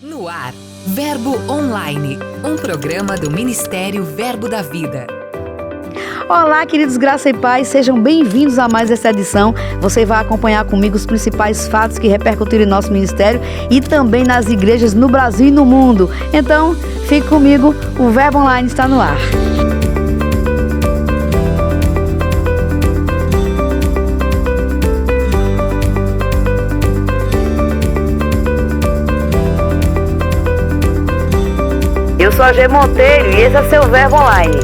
No ar, Verbo Online, um programa do Ministério Verbo da Vida. Olá, queridos, graça e paz, sejam bem-vindos a mais essa edição. Você vai acompanhar comigo os principais fatos que repercutiram em nosso ministério e também nas igrejas no Brasil e no mundo. Então, fique comigo, o Verbo Online está no ar. Eu sou a G Monteiro e esse é seu Verbo Online.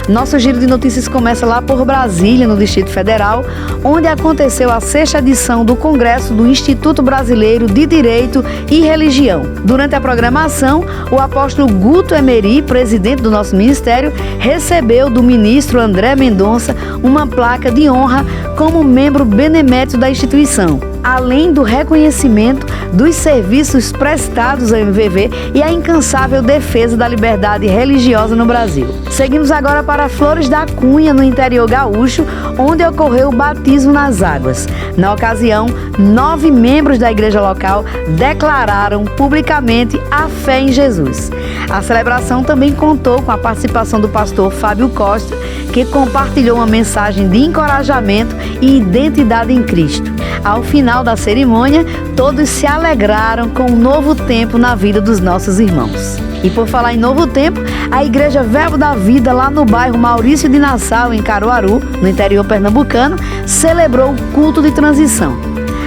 Nosso giro de notícias começa lá por Brasília, no Distrito Federal, onde aconteceu a 6ª edição do Congresso do Instituto Brasileiro de Direito e Religião. Durante a programação, o apóstolo Guto Emery, presidente do nosso ministério, recebeu do ministro André Mendonça uma placa de honra como membro benemérito da instituição, além do reconhecimento dos serviços prestados ao MVV e a incansável defesa da liberdade religiosa no Brasil. Seguimos agora para Flores da Cunha, no interior gaúcho, onde ocorreu o batismo nas águas. Na ocasião, 9 membros da igreja local declararam publicamente a fé em Jesus. A celebração também contou com a participação do pastor Fábio Costa, que compartilhou uma mensagem de encorajamento e identidade em Cristo. Ao final da cerimônia, todos se alegraram com um novo tempo na vida dos nossos irmãos. E por falar em novo tempo, a Igreja Verbo da Vida, lá no bairro Maurício de Nassau, em Caruaru, no interior pernambucano, celebrou o culto de transição.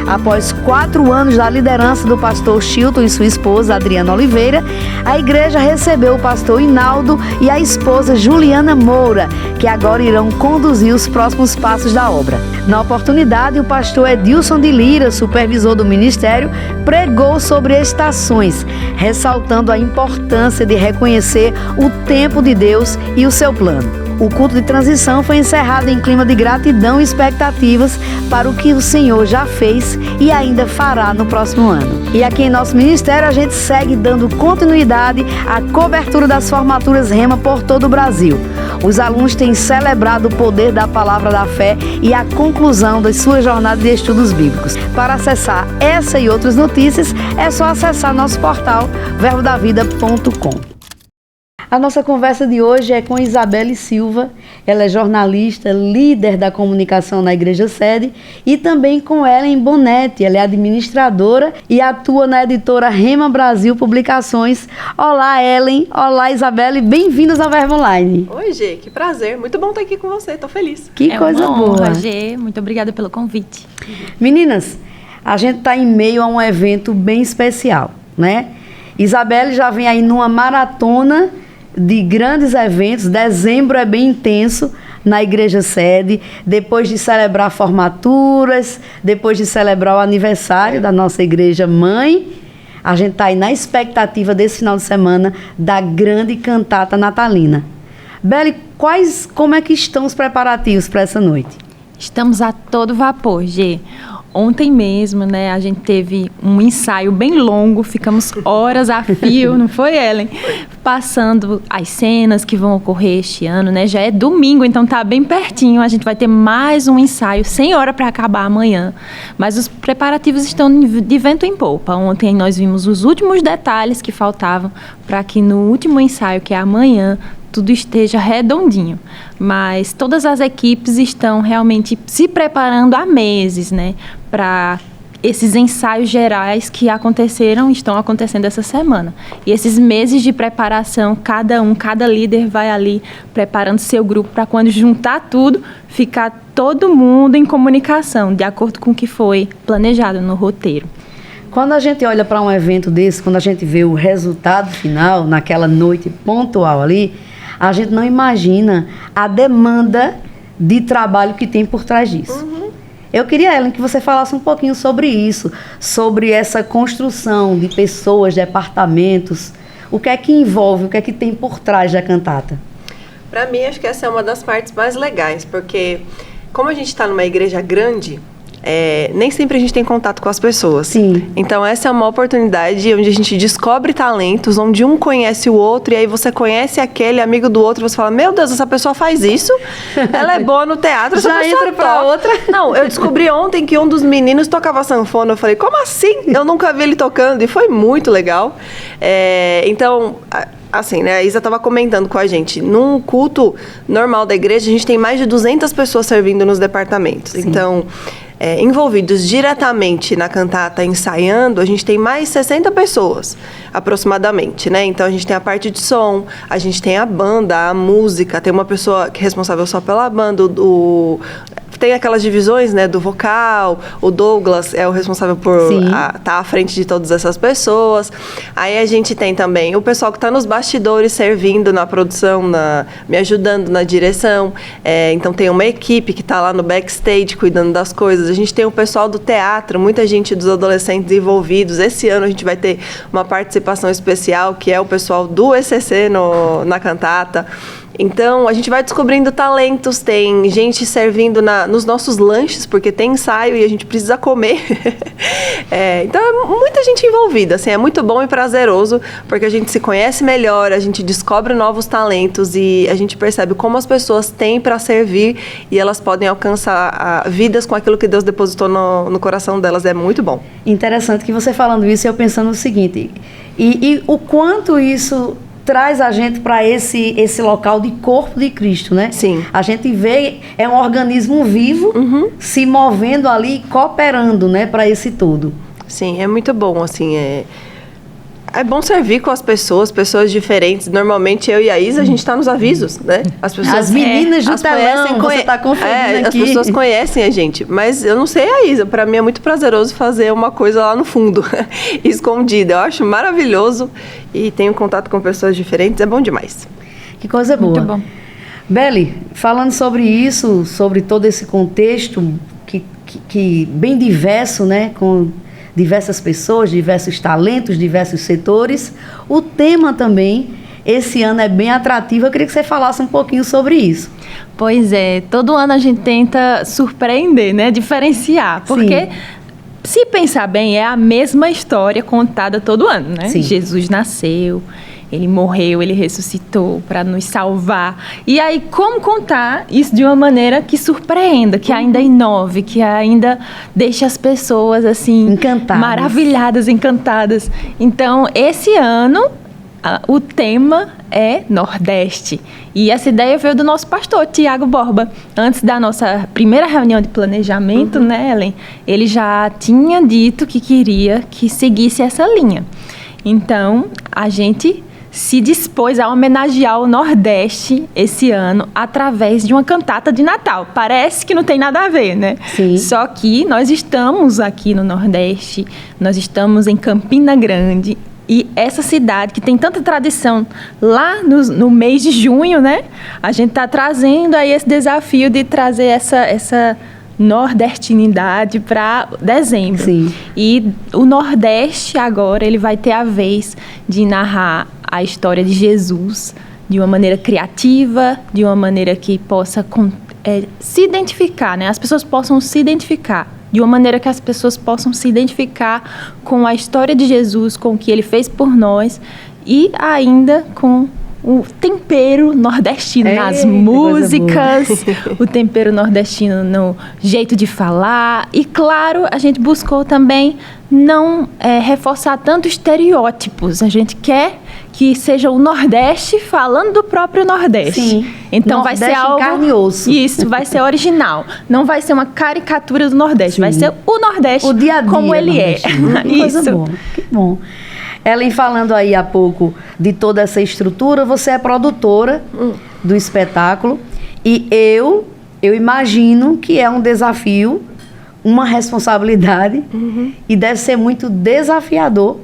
Após 4 anos da liderança do pastor Chilton e sua esposa, Adriana Oliveira, a igreja recebeu o pastor Inaldo e a esposa Juliana Moura, que agora irão conduzir os próximos passos da obra. Na oportunidade, o pastor Edilson de Lira, supervisor do ministério, pregou sobre estações, ressaltando a importância de reconhecer o tempo de Deus e o seu plano. O culto de transição foi encerrado em clima de gratidão e expectativas para o que o Senhor já fez e ainda fará no próximo ano. E aqui em nosso ministério a gente segue dando continuidade à cobertura das formaturas Rema por todo o Brasil. Os alunos têm celebrado o poder da palavra da fé e a conclusão das suas jornadas de estudos bíblicos. Para acessar essa e outras notícias, é só acessar nosso portal verbodavida.com. A nossa conversa de hoje é com Isabelle Silva. Ela é jornalista, líder da comunicação na Igreja Sede, e também com Ellen Bonetti. Ela é administradora e atua na editora Rema Brasil Publicações. Olá, Ellen. Olá, Isabelle. Bem-vindos ao Verbo Online. Oi, Gê. Que prazer. Muito bom estar aqui com você. Estou feliz. Que coisa boa. É uma honra, Gê. Muito obrigada pelo convite. Meninas, a gente está em meio a um evento bem especial, né? Isabelle já vem aí numa maratona de grandes eventos. Dezembro é bem intenso na Igreja Sede, depois de celebrar formaturas, depois de celebrar o aniversário da nossa igreja mãe. A gente está aí na expectativa desse final de semana da grande cantata natalina. Beli, como é que estão os preparativos para essa noite? Estamos a todo vapor, Gê. Ontem mesmo, né, a gente teve um ensaio bem longo, ficamos horas a fio, não foi, Ellen? Passando as cenas que vão ocorrer este ano, né? Já é domingo, então tá bem pertinho, a gente vai ter mais um ensaio, sem hora para acabar amanhã. Mas os preparativos estão de vento em popa. Ontem nós vimos os últimos detalhes que faltavam para que no último ensaio, que é amanhã, tudo esteja redondinho. Mas todas as equipes estão realmente se preparando há meses, né, para esses ensaios gerais que estão acontecendo essa semana. E esses meses de preparação, cada líder vai ali preparando seu grupo para quando juntar tudo, ficar todo mundo em comunicação, de acordo com o que foi planejado no roteiro. Quando a gente olha para um evento desse, quando a gente vê o resultado final, naquela noite pontual ali, a gente não imagina a demanda de trabalho que tem por trás disso. Eu queria, Ellen, que você falasse um pouquinho sobre isso, sobre essa construção de pessoas, de departamentos. O que é que envolve, o que é que tem por trás da cantata? Para mim, acho que essa é uma das partes mais legais, porque como a gente está numa igreja grande, nem sempre a gente tem contato com as pessoas. Sim. Então, essa é uma oportunidade onde a gente descobre talentos, onde um conhece o outro, e aí você conhece aquele amigo do outro, e você fala, meu Deus, essa pessoa faz isso, ela é boa no teatro, essa Já pessoa entra pra outra. Não, eu descobri ontem que um dos meninos tocava sanfona, eu falei, como assim? Eu nunca vi ele tocando, e foi muito legal. Então, assim, né, a Isa estava comentando com a gente, num culto normal da igreja, a gente tem mais de 200 pessoas servindo nos departamentos. Sim. Então, envolvidos diretamente na cantata, ensaiando, a gente tem mais 60 pessoas, aproximadamente, né? Então, a gente tem a parte de som, a gente tem a banda, a música, tem uma pessoa que é responsável só pela banda, tem aquelas divisões, né, do vocal, o Douglas é o responsável por estar à frente de todas essas pessoas. Aí a gente tem também o pessoal que está nos bastidores servindo na produção, me ajudando na direção. Então tem uma equipe que está lá no backstage cuidando das coisas. A gente tem o pessoal do teatro, muita gente dos adolescentes envolvidos. Esse ano a gente vai ter uma participação especial, que é o pessoal do ECC na cantata. Então, a gente vai descobrindo talentos, tem gente servindo nos nossos lanches, porque tem ensaio e a gente precisa comer. Então, é muita gente envolvida, assim, é muito bom e prazeroso, porque a gente se conhece melhor, a gente descobre novos talentos e a gente percebe como as pessoas têm para servir e elas podem alcançar vidas com aquilo que Deus depositou no coração delas. É muito bom. Interessante que você falando isso, eu pensando no seguinte, e o quanto isso traz a gente para esse local de corpo de Cristo, né? Sim. A gente vê, é um organismo vivo, se movendo ali, cooperando, né, para esse todo. Sim, é muito bom, assim, é bom servir com as pessoas diferentes. Normalmente, eu e a Isa, a gente está nos avisos, né? As meninas do telão, você está conferindo aqui. As pessoas conhecem a gente, mas eu não sei a Isa. Para mim é muito prazeroso fazer uma coisa lá no fundo, escondida. Eu acho maravilhoso e tenho contato com pessoas diferentes, é bom demais. Que coisa boa. Muito bom. Beli, falando sobre isso, sobre todo esse contexto que bem diverso, né? Com diversas pessoas, diversos talentos, diversos setores. O tema também, esse ano é bem atrativo. Eu queria que você falasse um pouquinho sobre isso. Pois é, todo ano a gente tenta surpreender, né? Diferenciar, porque se pensar bem, é a mesma história contada todo ano, né? Sim. Jesus nasceu, ele morreu, ele ressuscitou para nos salvar. E aí, como contar isso de uma maneira que surpreenda, que ainda inove, que ainda deixe as pessoas, assim, encantadas, maravilhadas, encantadas. Então, esse ano, o tema é Nordeste. E essa ideia veio do nosso pastor, Tiago Borba. Antes da nossa primeira reunião de planejamento, né, Ellen? Ele já tinha dito que queria que seguisse essa linha. Então, a gente se dispôs a homenagear o Nordeste esse ano através de uma cantata de Natal. Parece que não tem nada a ver, né? Sim. Só que nós estamos aqui no Nordeste, nós estamos em Campina Grande, e essa cidade que tem tanta tradição lá no mês de junho, né? A gente está trazendo aí esse desafio de trazer essa nordestinidade para dezembro. Sim. E o Nordeste agora ele vai ter a vez de narrar a história de Jesus de uma maneira criativa, de uma maneira que possa se identificar, né? As pessoas possam se identificar, de uma maneira que as pessoas possam se identificar com a história de Jesus, com o que ele fez por nós e ainda com o tempero nordestino nas músicas, o tempero nordestino no jeito de falar. E, claro, a gente buscou também não reforçar tanto estereótipos. A gente quer que seja o Nordeste falando do próprio Nordeste. Sim. Então Nordeste vai ser algo... carne e osso. Isso, vai ser original. Não vai ser uma caricatura do Nordeste. Sim. Vai ser o Nordeste o dia a dia como ele é. Que coisa boa. Que bom. Ellen, falando aí há pouco de toda essa estrutura, você é produtora do espetáculo e eu imagino que é um desafio, uma responsabilidade e deve ser muito desafiador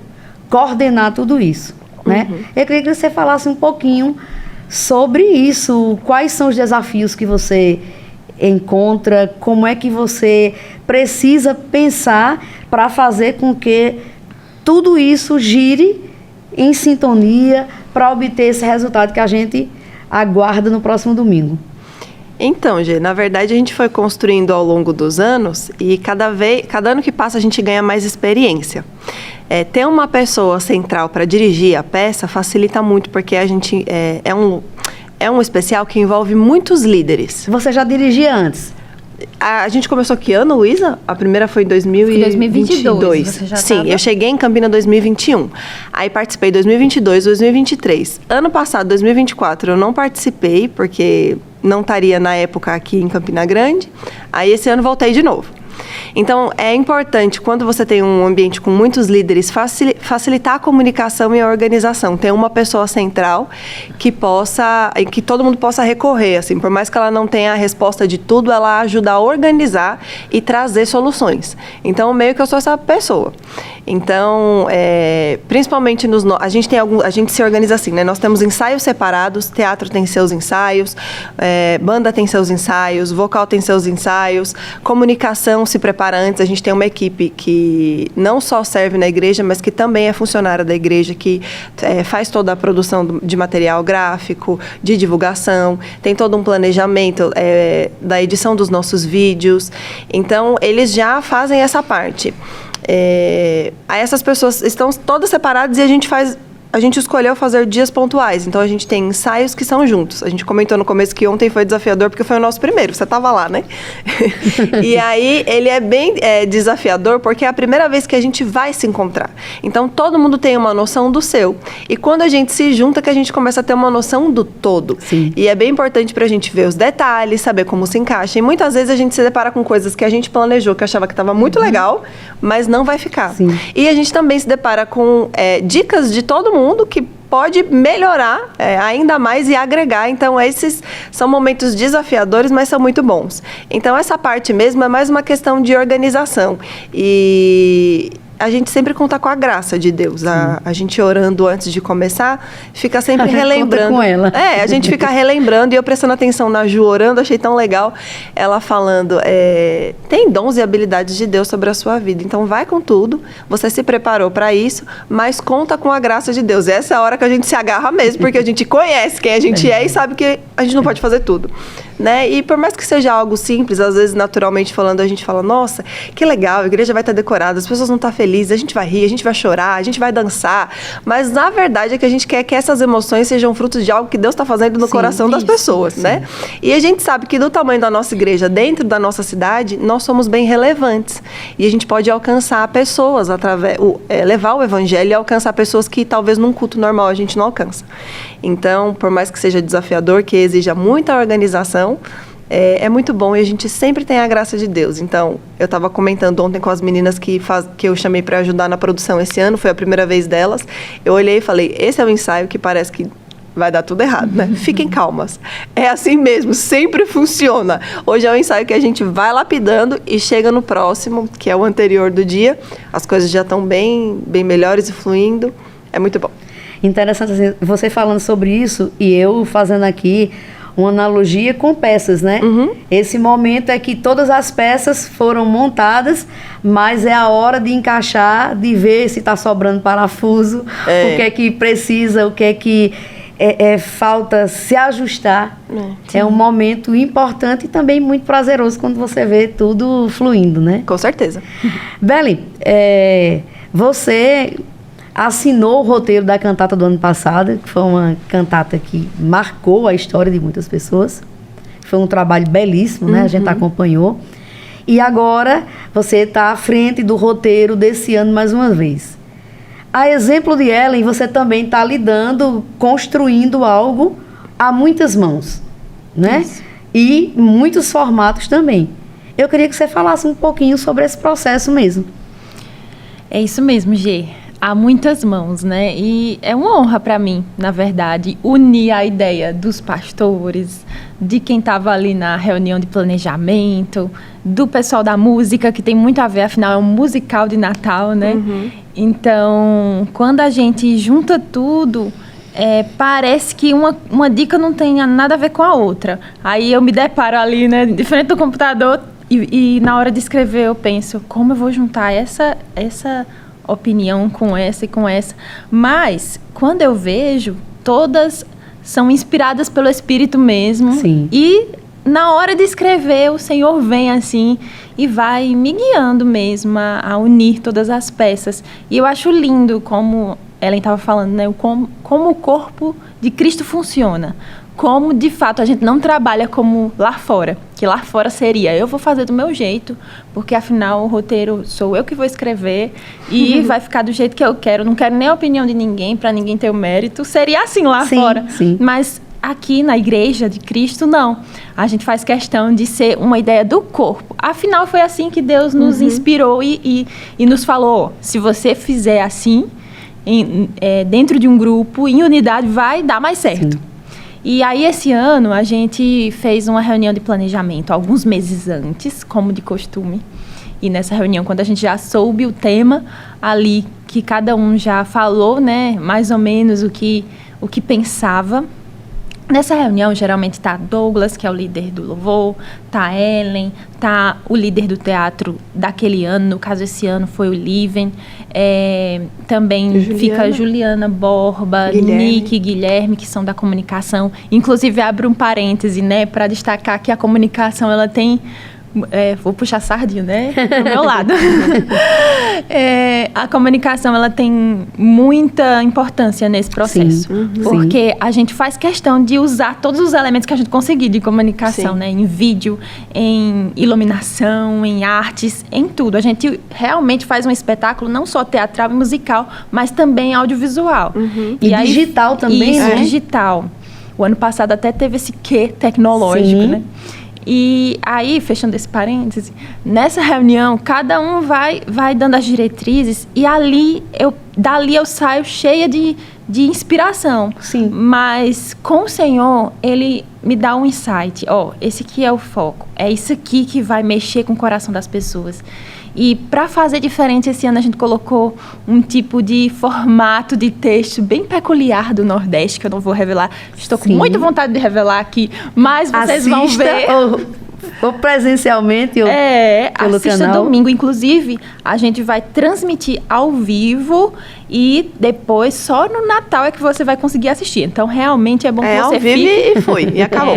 coordenar tudo isso, né? Eu queria que você falasse um pouquinho sobre isso, quais são os desafios que você encontra, como é que você precisa pensar para fazer com que tudo isso gire em sintonia para obter esse resultado que a gente aguarda no próximo domingo. Então, Gê, na verdade a gente foi construindo ao longo dos anos e cada ano que passa a gente ganha mais experiência. Ter uma pessoa central para dirigir a peça facilita muito, porque a gente é um especial que envolve muitos líderes. Você já dirigia antes? A gente começou que ano, Luísa? A primeira foi em 2022. Você já Sim, tava... eu cheguei em Campina em 2021. Aí participei em 2022, 2023. Ano passado, 2024, eu não participei, porque não estaria na época aqui em Campina Grande. Aí esse ano voltei de novo. Então, é importante, quando você tem um ambiente com muitos líderes, facilitar a comunicação e a organização. Ter uma pessoa central que todo mundo possa recorrer, assim, por mais que ela não tenha a resposta de tudo, ela ajuda a organizar e trazer soluções. Então, meio que eu sou essa pessoa. Então, principalmente a gente se organiza assim, né? Nós temos ensaios separados, teatro tem seus ensaios, banda tem seus ensaios, vocal tem seus ensaios, comunicação se prepara antes. A gente tem uma equipe que não só serve na igreja, mas que também é funcionária da igreja, que faz toda a produção de material gráfico, de divulgação, tem todo um planejamento da edição dos nossos vídeos. Então, eles já fazem essa parte. Aí essas pessoas estão todas separadas e a gente escolheu fazer dias pontuais. Então, a gente tem ensaios que são juntos. A gente comentou no começo que ontem foi desafiador, porque foi o nosso primeiro. Você estava lá, né? E aí, ele é bem desafiador, porque é a primeira vez que a gente vai se encontrar. Então, todo mundo tem uma noção do seu. E quando a gente se junta, que a gente começa a ter uma noção do todo. Sim. E é bem importante pra gente ver os detalhes, saber como se encaixa. E muitas vezes a gente se depara com coisas que a gente planejou, que achava que estava muito legal, mas não vai ficar. Sim. E a gente também se depara com dicas de todo mundo que pode melhorar ainda mais e agregar. Então, esses são momentos desafiadores, mas são muito bons. Então, essa parte mesmo é mais uma questão de organização. E a gente sempre conta com a graça de Deus. A gente orando antes de começar, fica sempre relembrando. Conta com ela. A gente fica relembrando e eu prestando atenção na Ju orando, achei tão legal ela falando, tem dons e habilidades de Deus sobre a sua vida, então vai com tudo, você se preparou para isso, mas conta com a graça de Deus. Essa é a hora que a gente se agarra mesmo, porque a gente conhece quem a gente é e sabe que a gente não pode fazer tudo, né? E por mais que seja algo simples, às vezes naturalmente falando, a gente fala, nossa, que legal, a igreja vai estar decorada, as pessoas vão estar felizes, a gente vai rir, a gente vai chorar, a gente vai dançar, mas na verdade é que a gente quer que essas emoções sejam frutos de algo que Deus está fazendo no coração das pessoas, né? E a gente sabe que do tamanho da nossa igreja, dentro da nossa cidade, nós somos bem relevantes e a gente pode alcançar pessoas levar o evangelho e alcançar pessoas que talvez num culto normal a gente não alcança. Então, por mais que seja desafiador, que exija muita organização, é muito bom e a gente sempre tem a graça de Deus. Então, eu estava comentando ontem com as meninas que eu chamei para ajudar na produção esse ano, foi a primeira vez delas. Eu olhei e falei, esse é o ensaio que parece que vai dar tudo errado, né? Fiquem calmas. É assim mesmo, sempre funciona. Hoje é um ensaio que a gente vai lapidando e chega no próximo, que é o anterior do dia. As coisas já estão bem melhores e fluindo. É muito bom. Interessante, assim, você falando sobre isso e eu fazendo aqui uma analogia com peças, né? Uhum. Esse momento é que todas as peças foram montadas, mas é a hora de encaixar, de ver se está sobrando parafuso, o que é que precisa, o que é que falta se ajustar. É um momento importante e também muito prazeroso quando você vê tudo fluindo, né? Com certeza. Beli, você assinou o roteiro da cantata do ano passado, que foi uma cantata que marcou a história de muitas pessoas. Foi um trabalho belíssimo, né? A gente acompanhou. E agora você está à frente do roteiro desse ano mais uma vez. A exemplo de Ellen, você também está lidando, construindo algo a muitas mãos, né? Isso. E muitos formatos também. Eu queria que você falasse um pouquinho sobre esse processo mesmo. É isso mesmo, Gê. Há muitas mãos, né? E é uma honra para mim, na verdade, unir a ideia dos pastores, de quem estava ali na reunião de planejamento, do pessoal da música, que tem muito a ver, afinal é um musical de Natal, né? Uhum. Então, quando a gente junta tudo, parece que uma dica não tem nada a ver com a outra. Aí eu me deparo ali, né, de frente do computador e na hora de escrever eu penso, como eu vou juntar essa opinião com essa e com essa. Mas, quando eu vejo, todas são inspiradas pelo Espírito mesmo. Sim. E na hora de escrever, o Senhor vem assim e vai me guiando mesmo a unir todas as peças. E eu acho lindo como Ellen estava falando, né? Como o corpo de Cristo funciona. Como, de fato, a gente não trabalha como lá fora. Que lá fora seria, eu vou fazer do meu jeito, porque afinal o roteiro sou eu que vou escrever e vai ficar do jeito que eu quero. Não quero nem a opinião de ninguém, para ninguém ter o mérito. Seria assim lá fora. Sim. Mas aqui na Igreja de Cristo, não. A gente faz questão de ser uma ideia do corpo. Afinal, foi assim que Deus nos inspirou e nos falou, se você fizer assim, dentro de um grupo, em unidade, vai dar mais certo. Sim. E aí, esse ano, a gente fez uma reunião de planejamento alguns meses antes, como de costume. E nessa reunião, quando a gente já soube o tema ali, que cada um já falou, né, mais ou menos o que pensava. Nessa reunião, geralmente está Douglas, que é o líder do louvor, está Ellen, está o líder do teatro daquele ano, no caso esse ano foi o Liven, também fica Juliana Borba, Nick, Guilherme, que são da comunicação. Inclusive, abre um parêntese, né, para destacar que a comunicação, ela tem... vou puxar sardinha, né? Pro meu lado. A comunicação, ela tem muita importância nesse processo. Sim. Porque a gente faz questão de usar todos os elementos que a gente conseguir de comunicação, né? Em vídeo, em iluminação, em artes, em tudo. A gente realmente faz um espetáculo não só teatral e musical, mas também audiovisual. E aí, digital também, isso, né? Digital. O ano passado até teve esse quê tecnológico, né? E aí, fechando esse parêntese, nessa reunião, cada um vai dando as diretrizes e dali eu saio cheia de inspiração. Sim. Mas com o Senhor, Ele me dá um insight. Esse aqui é o foco. É isso aqui que vai mexer com o coração das pessoas. E para fazer diferente, esse ano a gente colocou um tipo de formato de texto bem peculiar do Nordeste, que eu não vou revelar. Estou com muita vontade de revelar aqui, mas vocês vão ver. Ou presencialmente ou pelo assista canal. Domingo. Inclusive, a gente vai transmitir ao vivo e depois só no Natal é que você vai conseguir assistir. Então, realmente é bom que você ao vivo e foi, e acabou.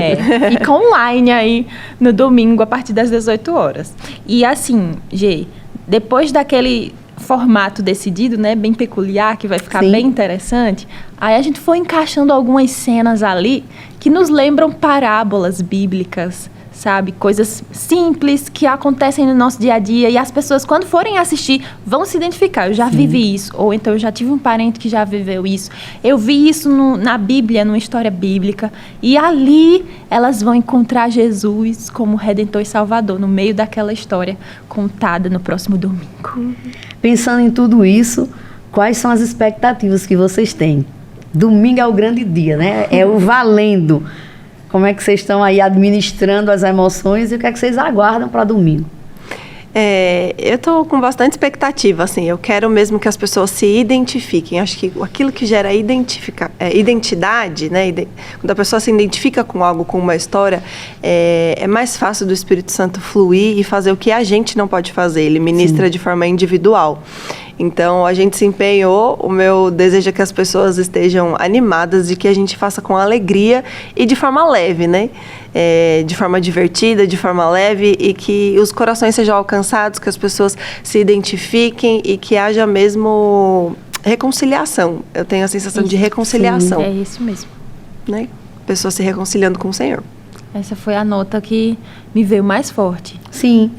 Fica online aí no domingo a partir das 18 horas. E assim, Gê, depois daquele formato decidido, né, bem peculiar, que vai ficar bem interessante, aí a gente foi encaixando algumas cenas ali que nos lembram parábolas bíblicas, sabe? Coisas simples que acontecem no nosso dia a dia e as pessoas, quando forem assistir, vão se identificar. Eu já vivi isso, ou então eu já tive um parente que já viveu isso. Eu vi isso na Bíblia, numa história bíblica, e ali elas vão encontrar Jesus como Redentor e Salvador, no meio daquela história contada no próximo domingo. Pensando em tudo isso, quais são as expectativas que vocês têm? Domingo é o grande dia, né? É o valendo. Como é que vocês estão aí administrando as emoções e o que é que vocês aguardam para domingo? Eu estou com bastante expectativa, assim, eu quero mesmo que as pessoas se identifiquem. Acho que aquilo que gera identidade, né? Quando a pessoa se identifica com algo, com uma história, é mais fácil do Espírito Santo fluir e fazer o que a gente não pode fazer. Ele ministra de forma individual. Então, a gente se empenhou, o meu desejo é que as pessoas estejam animadas, de que a gente faça com alegria e de forma leve, né? De forma divertida, de forma leve, e que os corações sejam alcançados, que as pessoas se identifiquem e que haja mesmo reconciliação. Eu tenho a sensação de reconciliação. Sim, é isso mesmo. Né? Pessoas se reconciliando com o Senhor. Essa foi a nota que me veio mais forte. Sim.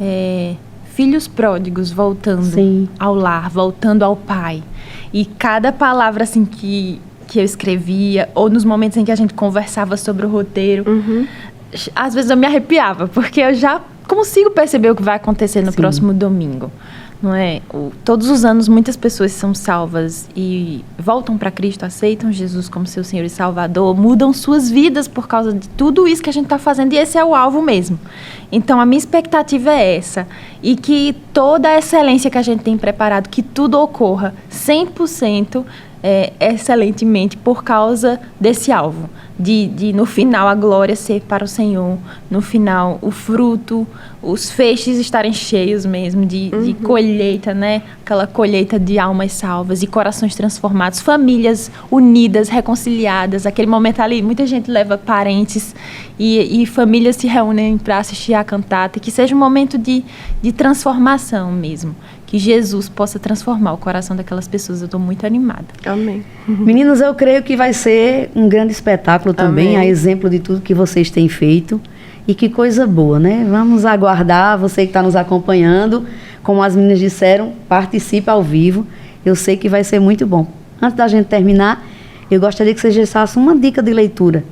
Filhos pródigos voltando ao lar, voltando ao pai. E cada palavra assim que eu escrevia, ou nos momentos em que a gente conversava sobre o roteiro, às vezes eu me arrepiava, porque eu já consigo perceber o que vai acontecer no próximo domingo. Não é? Todos os anos muitas pessoas são salvas e voltam para Cristo, aceitam Jesus como seu Senhor e Salvador, mudam suas vidas por causa de tudo isso que a gente está fazendo, e esse é o alvo mesmo. Então a minha expectativa é essa, e que toda a excelência que a gente tem preparado, que tudo ocorra 100% excelentemente por causa desse alvo. De no final a glória ser para o Senhor, no final o fruto, os feixes estarem cheios mesmo de colheita, né? Aquela colheita de almas salvas e corações transformados, famílias unidas, reconciliadas. Aquele momento ali, muita gente leva parentes e famílias se reúnem para assistir a cantata, que seja um momento de transformação mesmo. Que Jesus possa transformar o coração daquelas pessoas. Eu estou muito animada. Amém. Meninos, eu creio que vai ser um grande espetáculo também, a exemplo de tudo que vocês têm feito. E que coisa boa, né? Vamos aguardar, você que está nos acompanhando. Como as meninas disseram, participe ao vivo. Eu sei que vai ser muito bom. Antes da gente terminar, eu gostaria que vocês deixassem uma dica de leitura.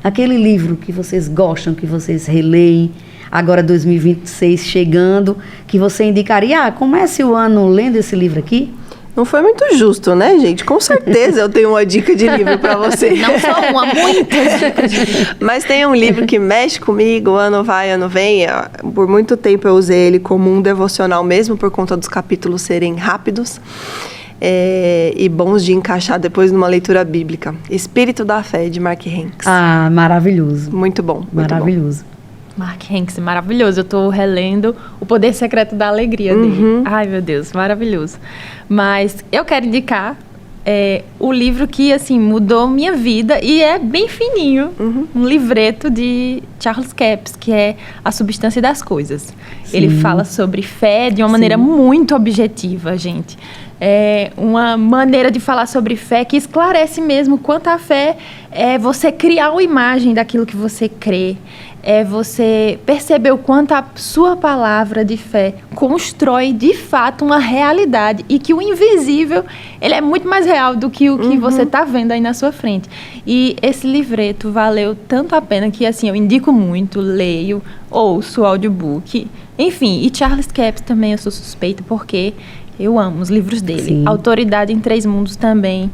Aquele livro que vocês gostam, que vocês releem, agora 2026 chegando, que você indicaria, comece o ano lendo esse livro aqui? Não foi muito justo, né, gente? Com certeza eu tenho uma dica de livro para você. Não só uma, muitas dicas de livro. Mas tem um livro que mexe comigo, ano vai, ano vem. Por muito tempo eu usei ele como um devocional mesmo, por conta dos capítulos serem rápidos. E bons de encaixar depois numa leitura bíblica. Espírito da Fé, de Mark Hanks. Ah, maravilhoso. Muito bom. Muito maravilhoso. Bom. Mark Hanks, maravilhoso. Eu tô relendo O Poder Secreto da Alegria dele. Ai, meu Deus, maravilhoso. Mas eu quero indicar o livro que, assim, mudou minha vida e é bem fininho. Um livreto de Charles Capps, que é A Substância das Coisas. Sim. Ele fala sobre fé de uma maneira muito objetiva, gente. É uma maneira de falar sobre fé que esclarece mesmo quanto a fé é você criar uma imagem daquilo que você crê. É você perceber o quanto a sua palavra de fé constrói de fato uma realidade e que o invisível, ele é muito mais real do que o que você está vendo aí na sua frente. E esse livreto valeu tanto a pena que, assim, eu indico muito, leio, ouço o audiobook, enfim. E Charles Capps também eu sou suspeita porque eu amo os livros dele. Sim. Autoridade em Três Mundos também.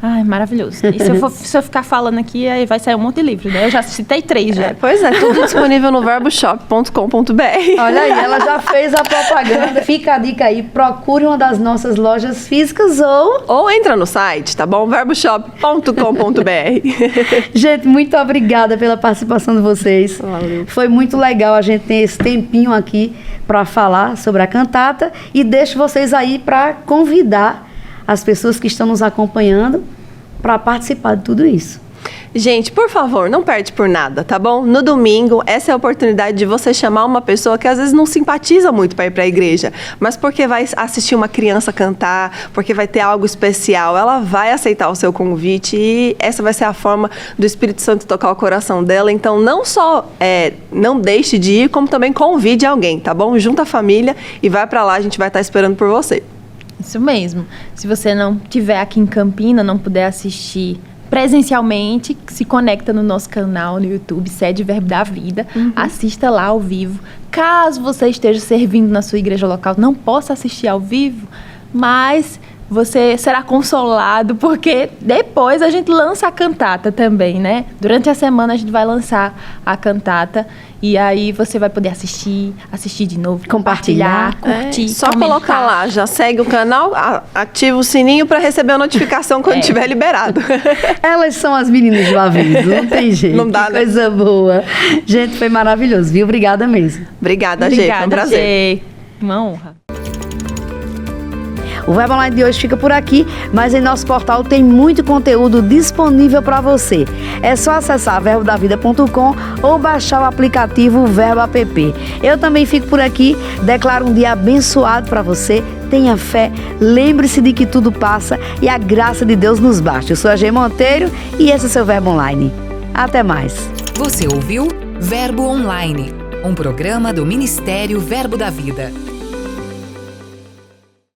Ai, maravilhoso. E se eu ficar falando aqui, aí vai sair um monte de livro, né? Eu já citei 3 já. Pois é, tudo disponível no verboshop.com.br. Olha aí, ela já fez a propaganda. Fica a dica aí, procure uma das nossas lojas físicas ou entra no site, tá bom? verboshop.com.br. Gente, muito obrigada pela participação de vocês. Valeu. Foi muito legal a gente ter esse tempinho aqui para falar sobre a cantata e deixo vocês aí para convidar as pessoas que estão nos acompanhando para participar de tudo isso. Gente, por favor, não perde por nada, tá bom? No domingo, essa é a oportunidade de você chamar uma pessoa que às vezes não simpatiza muito para ir para a igreja, mas porque vai assistir uma criança cantar, porque vai ter algo especial, ela vai aceitar o seu convite e essa vai ser a forma do Espírito Santo tocar o coração dela. Então, não só não deixe de ir, como também convide alguém, tá bom? Junta a família e vai para lá, a gente vai estar esperando por você. Isso mesmo. Se você não estiver aqui em Campina, não puder assistir presencialmente, se conecta no nosso canal no YouTube, Sede Verbo da Vida, assista lá ao vivo. Caso você esteja servindo na sua igreja local, não possa assistir ao vivo, mas você será consolado, porque depois a gente lança a cantata também, né? Durante a semana a gente vai lançar a cantata e aí você vai poder assistir de novo, compartilhar, curtir, só comentar. Colocar lá, já segue o canal, ativa o sininho para receber a notificação quando estiver liberado. Elas são as meninas do aviso, não tem jeito. Não dá, que coisa boa. Gente, foi maravilhoso, viu? Obrigada mesmo. Obrigada, Gê, foi um prazer. Gê. Uma honra. O Verbo Online de hoje fica por aqui, mas em nosso portal tem muito conteúdo disponível para você. É só acessar verbodavida.com ou baixar o aplicativo Verbo App. Eu também fico por aqui, declaro um dia abençoado para você. Tenha fé, lembre-se de que tudo passa e a graça de Deus nos basta. Eu sou a Gê Monteiro e esse é o seu Verbo Online. Até mais. Você ouviu Verbo Online, um programa do Ministério Verbo da Vida.